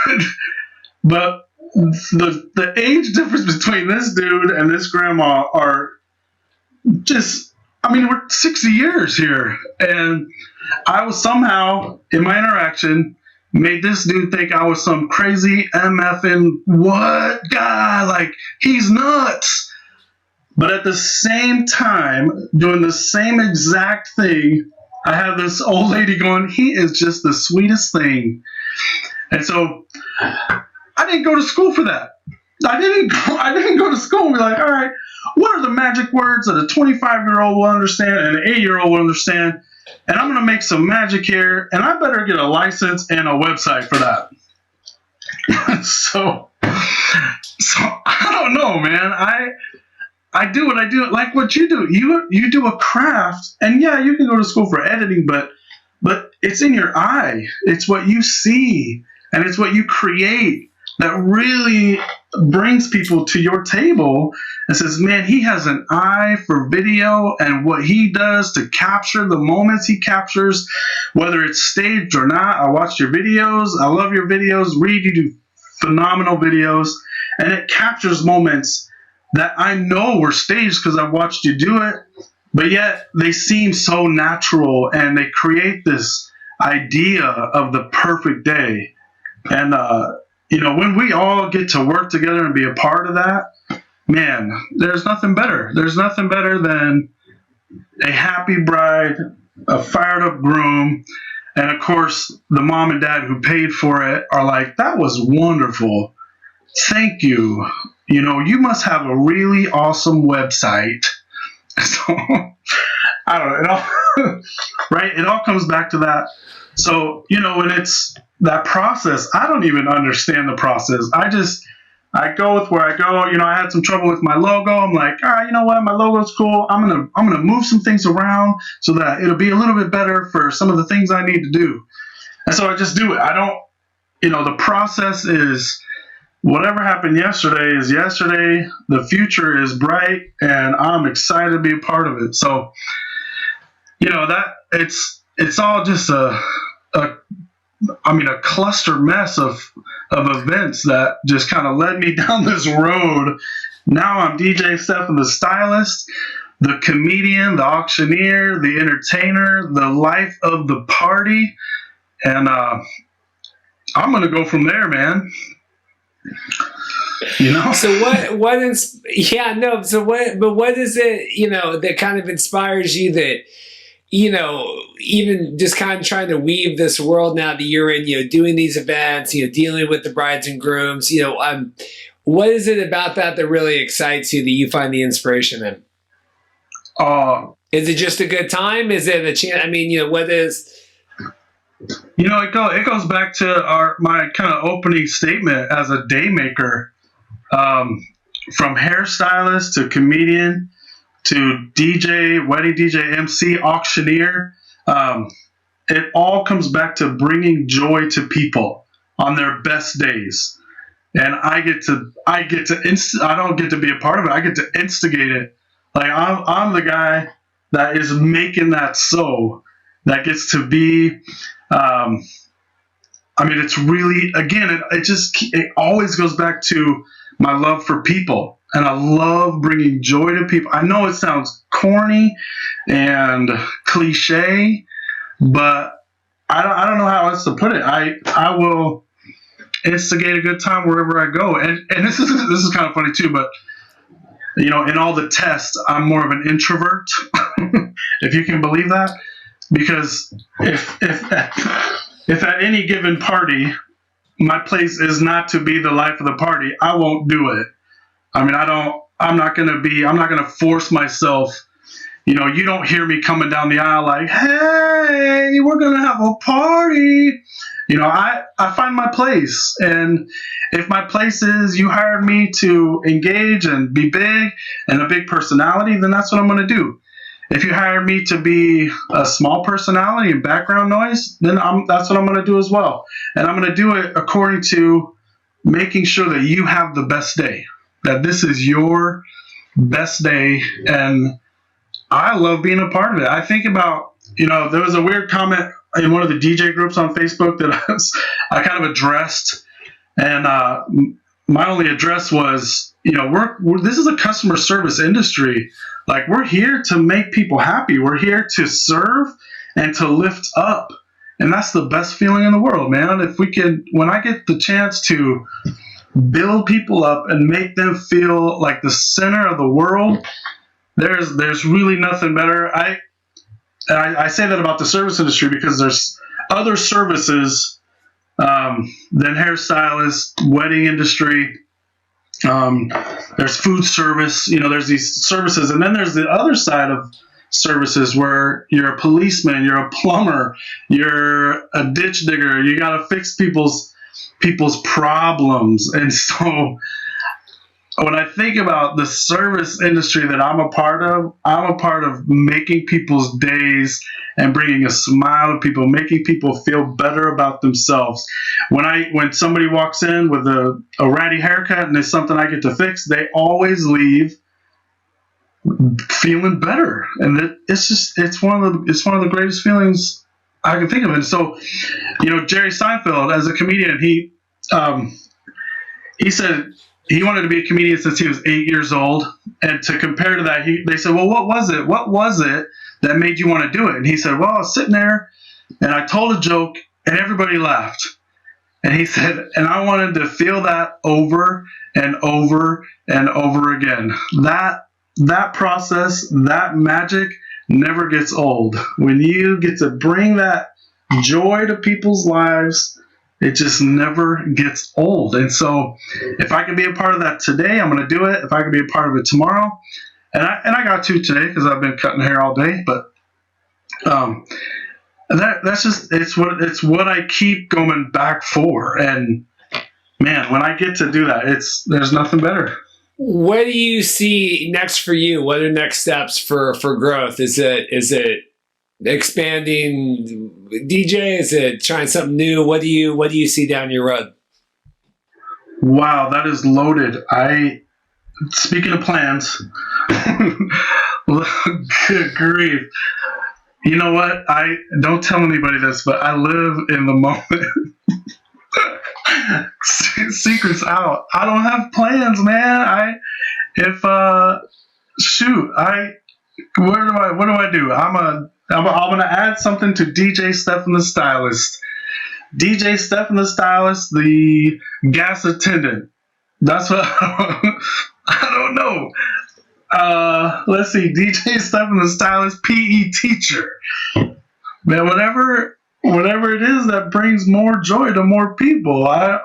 but the age difference between this dude and this grandma are just, I mean, we're 60 years here. And I was somehow, in my interaction, made this dude think I was some crazy MFing what guy, like, he's nuts. But at the same time, doing the same exact thing, I have this old lady going, "He is just the sweetest thing." And so I didn't go to school for that. I didn't go to school and be like, all right, what are the magic words that a 25-year-old will understand and an 8-year-old will understand? And I'm going to make some magic here, and I better get a license and a website for that. so I don't know, man. I do what I do, like what you do. You do a craft, and yeah, you can go to school for editing, but it's in your eye. It's what you see, and it's what you create that really brings people to your table and says, man, he has an eye for video, and what he does to capture the moments he captures, whether it's staged or not. I watched your videos. I love your videos. Reed, you do phenomenal videos, and it captures moments that I know were staged because I've watched you do it, but yet they seem so natural, and they create this idea of the perfect day. And, when we all get to work together and be a part of that, man, there's nothing better. There's nothing better than a happy bride, a fired up groom, and of course, the mom and dad who paid for it are like, "That was wonderful. Thank you. You must have a really awesome website." So, I don't know, right? It all comes back to that. So, when it's that process, I don't even understand the process. I go with where I go. I had some trouble with my logo. I'm like, all right, you know what? My logo's cool. I'm gonna move some things around so that it'll be a little bit better for some of the things I need to do. And so I just do it. I don't, the process is, whatever happened yesterday is yesterday. The future is bright, and I'm excited to be a part of it. So, that it's all just a cluster mess of events that just kind of led me down this road. Now I'm DJ Stephen the Stylist, the comedian, the auctioneer, the entertainer, the life of the party, and I'm gonna go from there, man.
So what is, yeah, no, so what is it, that kind of inspires you that, even just kind of trying to weave this world now that you're in, doing these events, dealing with the brides and grooms, what is it about that really excites you, that you find the inspiration in? Is it just a good time? Is it a chance? I mean, what is...
it goes back to my kind of opening statement as a day maker, from hairstylist to comedian to DJ, wedding DJ, MC, auctioneer. It all comes back to bringing joy to people on their best days. And I don't get to be a part of it. I get to instigate it. Like I'm the guy that is making that so, that gets to be, I mean, it's really, again, it always goes back to my love for people. And I love bringing joy to people. I know it sounds corny and cliche, but I don't know how else to put it. I will instigate a good time wherever I go. And this is kind of funny too, but in all the tests, I'm more of an introvert, if you can believe that, because if at any given party, my place is not to be the life of the party, I won't do it. I mean, I'm not going to force myself. You don't hear me coming down the aisle like, hey, we're going to have a party. I find my place. And if my place is you hired me to engage and be big and a big personality, then that's what I'm going to do. If you hired me to be a small personality and background noise, then that's what I'm going to do as well. And I'm going to do it according to making sure that you have the best day, that this is your best day. And I love being a part of it. I think about, there was a weird comment in one of the DJ groups on Facebook that I kind of addressed. And my only address was, this is a customer service industry. Like, we're here to make people happy. We're here to serve and to lift up. And that's the best feeling in the world, man. When I get the chance to build people up and make them feel like the center of the world, there's really nothing better. I say that about the service industry because there's other services than hairstylists, wedding industry. There's food service, there's these services, and then there's the other side of services where you're a policeman, you're a plumber, you're a ditch digger, you got to fix people's problems. And so when I think about the service industry that I'm a part of making people's days and bringing a smile to people, making people feel better about themselves. When somebody walks in with a ratty haircut and it's something I get to fix, they always leave feeling better. And it's one of the greatest feelings I can think of. And so, Jerry Seinfeld, as a comedian, he said he wanted to be a comedian since he was 8 years old. And to compare to that, they said, well, what was it that made you want to do it? And he said, well, I was sitting there and I told a joke and everybody laughed. And he said, and I wanted to feel that over and over and over again. That process, that magic never gets old. When you get to bring that joy to people's lives, it just never gets old. And so if I can be a part of that today, I'm going to do it. If I can be a part of it tomorrow, and I got to today because I've been cutting hair all day, but that's just it's what I keep going back for. And man, when I get to do that, there's nothing better.
What do you see next for you? What are next steps for growth? Is it expanding DJ? Is it trying something new? What do you see down your road?
Wow, that is loaded. Speaking of plans, good grief. You know what? I don't tell anybody this, but I live in the moment. Secrets out. I don't have plans, man. What do I do? I'm gonna add something to DJ Stephen the Stylist. DJ Stephen the Stylist, the gas attendant. That's what I don't know. Let's see. DJ Stephen the Stylist, PE teacher. Man, whatever it is that brings more joy to more people. I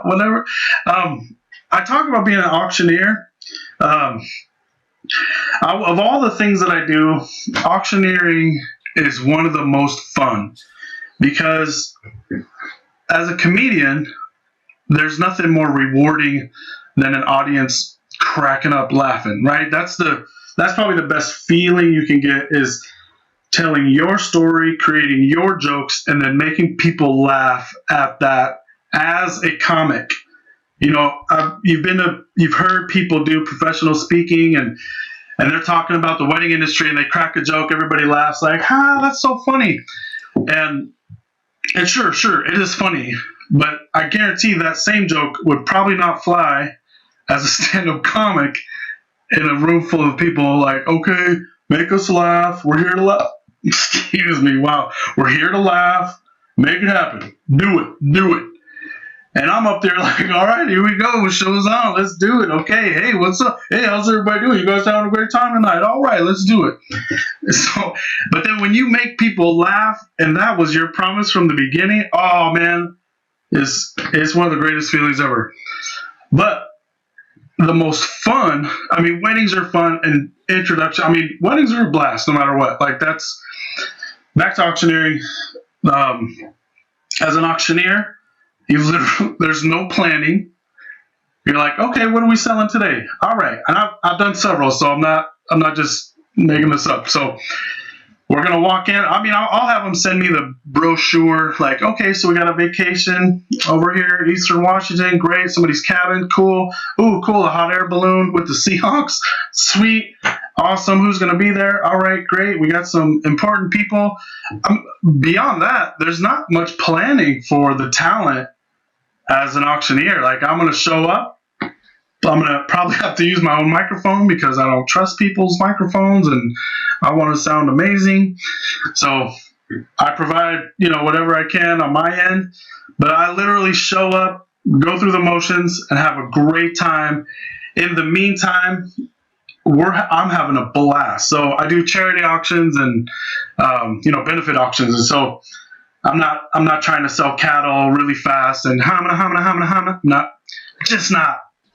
talk about being an auctioneer. Of all the things that I do, auctioneering is one of the most fun because as a comedian, there's nothing more rewarding than an audience cracking up laughing, right? That's probably the best feeling you can get, is telling your story, creating your jokes, and then making people laugh at that as a comic. You've heard people do professional speaking and they're talking about the wedding industry and they crack a joke, everybody laughs like, that's so funny. And And sure, it is funny, but I guarantee that same joke would probably not fly as a stand-up comic in a room full of people like, okay, make us laugh. We're here to laugh. Excuse me. Wow. We're here to laugh. Make it happen. Do it. And I'm up there like, all right, here we go. Show's on. Let's do it. Okay. Hey, what's up? Hey, how's everybody doing? You guys having a great time tonight? All right, let's do it. So, but then when you make people laugh, and that was your promise from the beginning, oh man, it's one of the greatest feelings ever. But the most fun, I mean, weddings are fun, and introduction, I mean, weddings are a blast no matter what. Like, that's back to auctioneering. As an auctioneer, there's no planning. You're like, okay, what are we selling today? All right, and I've done several, so I'm not just making this up. So we're gonna walk in. I mean, I'll have them send me the brochure. Like, okay, so we got a vacation over here, Eastern Washington. Great, somebody's cabin. Cool. Ooh, cool. A hot air balloon with the Seahawks. Sweet. Awesome. Who's gonna be there? All right, great. We got some important people. Beyond that, there's not much planning for the talent as an auctioneer. Like, I'm gonna show up. I'm going to probably have to use my own microphone because I don't trust people's microphones and I want to sound amazing. So I provide, whatever I can on my end, but I literally show up, go through the motions, and have a great time. In the meantime, I'm having a blast. So I do charity auctions and, benefit auctions. And so I'm not trying to sell cattle really fast and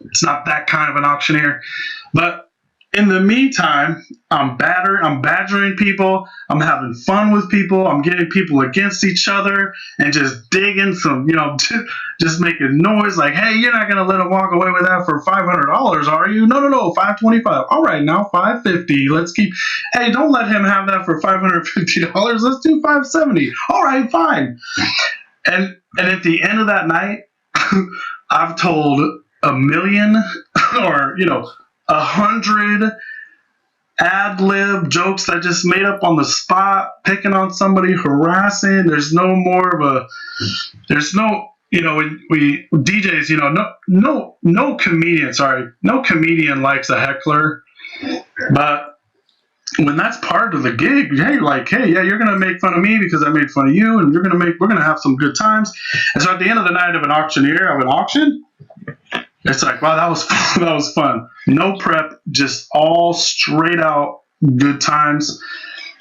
it's not that kind of an auctioneer. But in the meantime, I'm badgering people. I'm having fun with people. I'm getting people against each other and just digging some, just making noise like, hey, you're not going to let them walk away with that for $500, are you? No, $525. All right, now $550. Let's keep, hey, don't let him have that for $550. Let's do $570. All right, fine. And at the end of that night, I've told 1,000,000 or 100 ad lib jokes that I just made up on the spot, picking on somebody, harassing. There's no we DJs, no comedian, no comedian likes a heckler, but when that's part of the gig, yeah, you're gonna make fun of me because I made fun of you, and we're gonna have some good times. And so at the end of the night of an auction, it's like, wow, that was fun. No prep, just all straight out good times.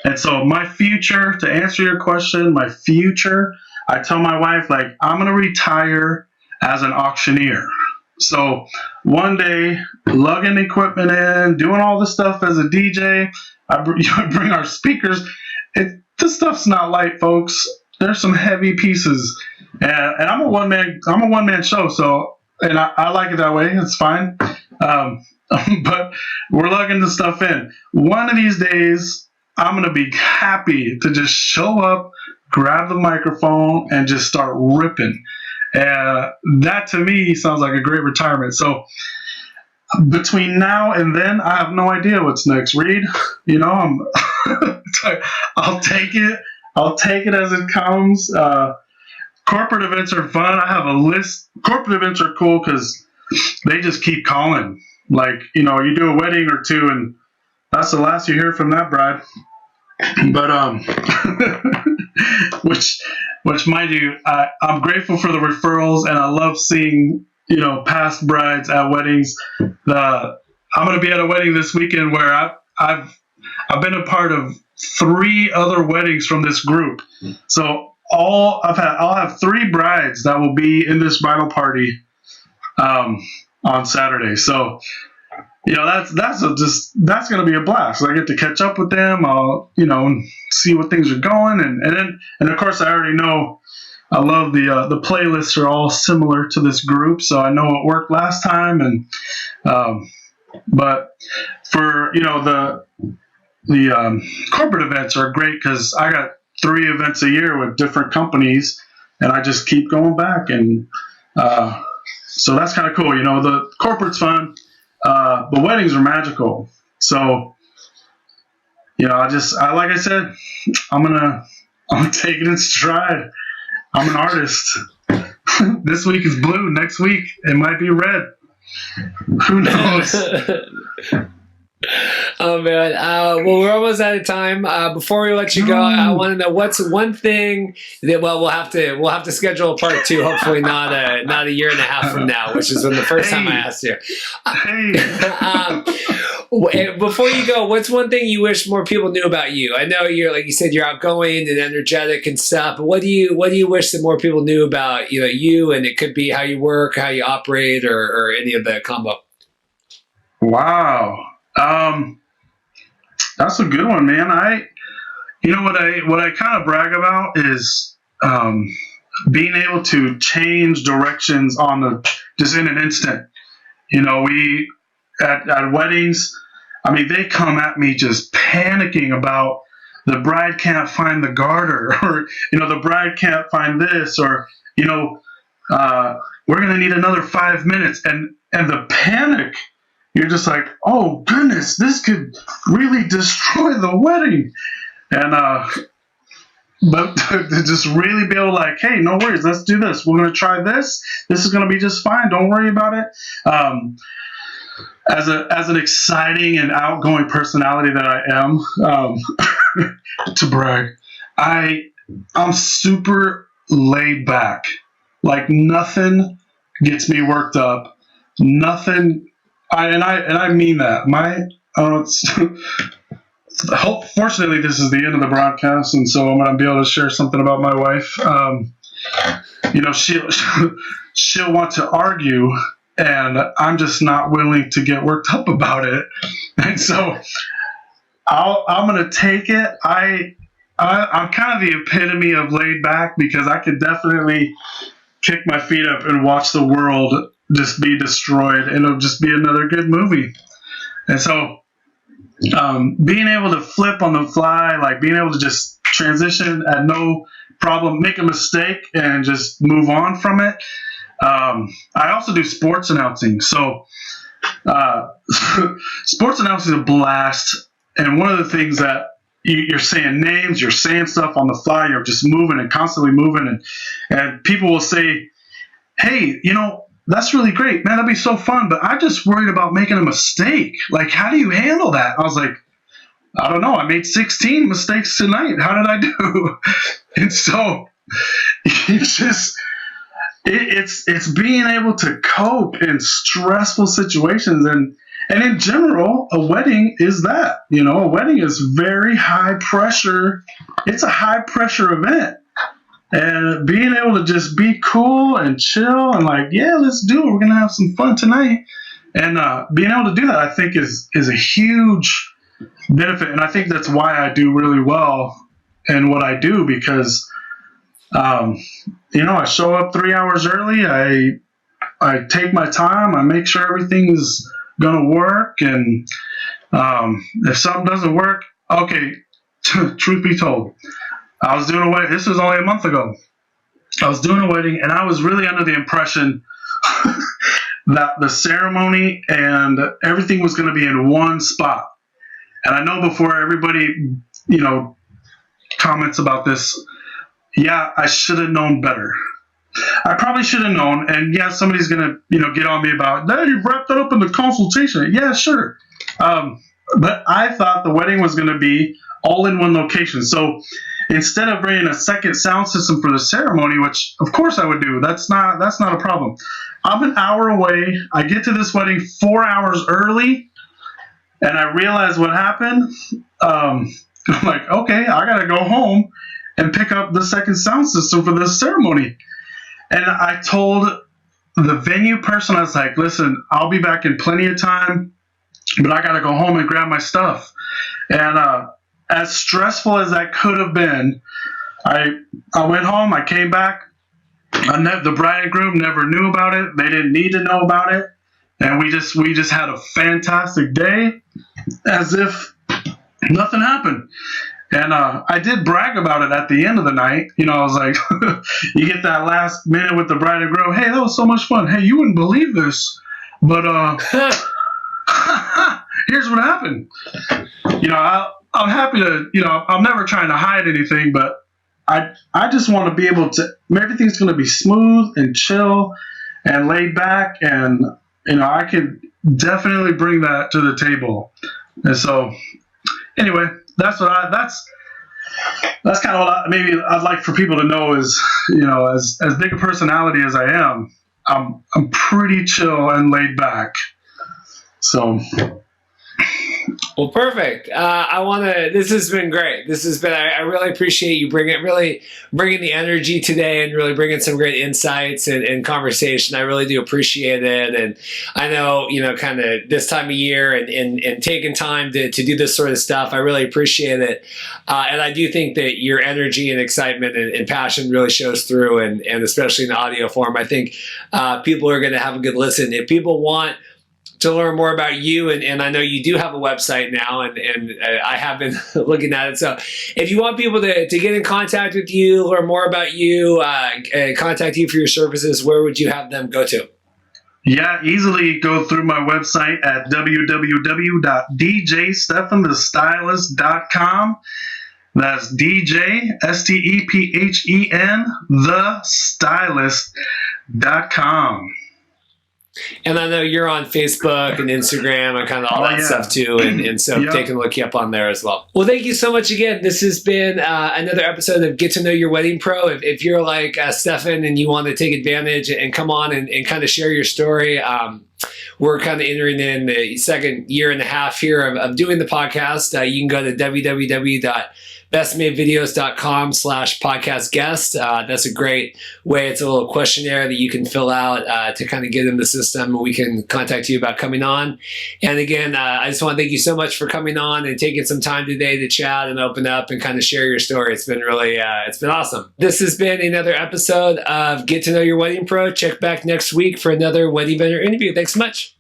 And so my future, to answer your question, I tell my wife, like, I'm going to retire as an auctioneer. So one day, lugging equipment in, doing all the stuff as a DJ, I bring our speakers. This stuff's not light, folks. There's some heavy pieces. And I'm a one-man show, so, and I like it that way. It's fine. But we're lugging the stuff in. One of these days, I'm going to be happy to just show up, grab the microphone, and just start ripping. That to me sounds like a great retirement. So between now and then, I have no idea what's next, Reed. I'll take it. I'll take it as it comes. Corporate events are fun. I have a list. Corporate events are cool because they just keep calling. Like, you do a wedding or two, and that's the last you hear from that bride. But which mind you, I'm grateful for the referrals, and I love seeing past brides at weddings. I'm going to be at a wedding this weekend where I've been a part of 3 other weddings from this group. So I'll have 3 brides that will be in this bridal party on Saturday. So that's going to be a blast. I get to catch up with them. I'll see what things are going, and of course I already know I love the playlists are all similar to this group, so I know it worked last time. And but for the corporate events are great because I got 3 events a year with different companies, and I just keep going back, and so that's kind of cool. The corporate's fun, but weddings are magical. So like I said, I'm gonna take it in stride I'm an artist. This week is blue. Next week it might be red. Who knows?
Oh man! Well, we're almost out of time. Before we let you go, I want to know what's one thing that we'll have to schedule a part 2. Hopefully, not a year and a half from now, which is when the first time I asked you. Before you go, what's one thing you wish more people knew about you? I know you're, like you said, you're outgoing and energetic and stuff. But what do you wish that more people knew about you? And it could be how you work, how you operate, or any of the combo.
Wow. That's a good one, man. What I kind of brag about is being able to change directions just in an instant. We at weddings, I mean, they come at me just panicking about the bride can't find the garter, or the bride can't find this, or we're gonna need another 5 minutes, and the panic. You're just like, oh goodness, this could really destroy the wedding. And but to just really be able to hey, no worries, let's do this. We're gonna try this. This is gonna be just fine. Don't worry about it. As an exciting and outgoing personality that I am, to brag, I'm super laid back. Like nothing gets me worked up. Nothing. I mean that. Fortunately, this is the end of the broadcast, and so I'm going to be able to share something about my wife. She'll want to argue, and I'm just not willing to get worked up about it. And so I'm going to take it. I'm kind of the epitome of laid back, because I could definitely kick my feet up and watch the world just be destroyed, and it'll just be another good movie. And so being able to flip on the fly, like being able to just transition at no problem, make a mistake and just move on from it. I also do sports announcing. So sports announcing is a blast. And one of the things that you're saying names, you're saying stuff on the fly, you're just moving and constantly moving. And people will say, hey, that's really great, man. That'd be so fun. But I'm just worried about making a mistake. Like, how do you handle that? I was like, I don't know. I made 16 mistakes tonight. How did I do? And so it's being able to cope in stressful situations. And in general, a wedding is that. A wedding is very high pressure. It's a high pressure event. And being able to just be cool and chill and yeah, let's do it. We're going to have some fun tonight. And being able to do that, I think, is a huge benefit. And I think that's why I do really well in what I do, because, I show up 3 hours early. I take my time. I make sure everything is going to work. And if something doesn't work, okay, truth be told, I was doing a wedding. This was only a month ago. I was doing a wedding, and I was really under the impression that the ceremony and everything was going to be in one spot. And I know before everybody, comments about this, yeah, I should have known better. I probably should have known. And yeah, somebody's going to, get on me about, hey, you wrapped that up in the consultation. Yeah, sure. But I thought the wedding was going to be all in one location. So instead of bringing a second sound system for the ceremony, which of course I would do, that's not a problem. I'm an hour away. I get to this wedding 4 hours early, and I realize what happened. I'm like, okay, I got to go home and pick up the second sound system for this ceremony. And I told the venue person, I was like, listen, I'll be back in plenty of time, but I got to go home and grab my stuff. And as stressful as that could have been, I went home, I came back, the bride and groom never knew about it. They didn't need to know about it. And we just had a fantastic day, as if nothing happened. And I did brag about it at the end of the night. I was like, you get that last minute with the bride and groom. Hey, that was so much fun. Hey, you wouldn't believe this, but here's what happened. I'm happy to, I'm never trying to hide anything, but I just want to be able to, everything's going to be smooth and chill and laid back. And, I can definitely bring that to the table. And so anyway, that's kind of what maybe I'd like for people to know is, as big a personality as I am, I'm pretty chill and laid back. So.
Well, perfect. This has been great. I really appreciate you bringing the energy today and really bringing some great insights and conversation. I really do appreciate it. And I know, kind of this time of year and taking time to do this sort of stuff, I really appreciate it. And I do think that your energy and excitement and passion really shows through, and especially in the audio form. I think people are going to have a good listen. If people want to learn more about you, and I know you do have a website now, and I have been looking at it. So if you want people to get in contact with you, learn more about you, contact you for your services, where would you have them go to?
Yeah, easily go through my website at www.djstephenthestylist.com. That's DJ, STEPHEN, thestylist.com.
And I know you're on Facebook and Instagram and kind of all that stuff too. And so they can look you up on there as well. Well, thank you so much again. This has been another episode of Get to Know Your Wedding Pro. If you're like Stephen and you want to take advantage and come on and kind of share your story, we're kind of entering in the second year and a half here of doing the podcast. You can go to www.bestmadevideos.com/podcast guest. That's a great way. It's a little questionnaire that you can fill out to kind of get in the system, and we can contact you about coming on. And again, I just want to thank you so much for coming on and taking some time today to chat and open up and kind of share your story. It's been really, it's been awesome. This has been another episode of Get to Know Your Wedding Pro. Check back next week for another wedding vendor interview. Thanks so much.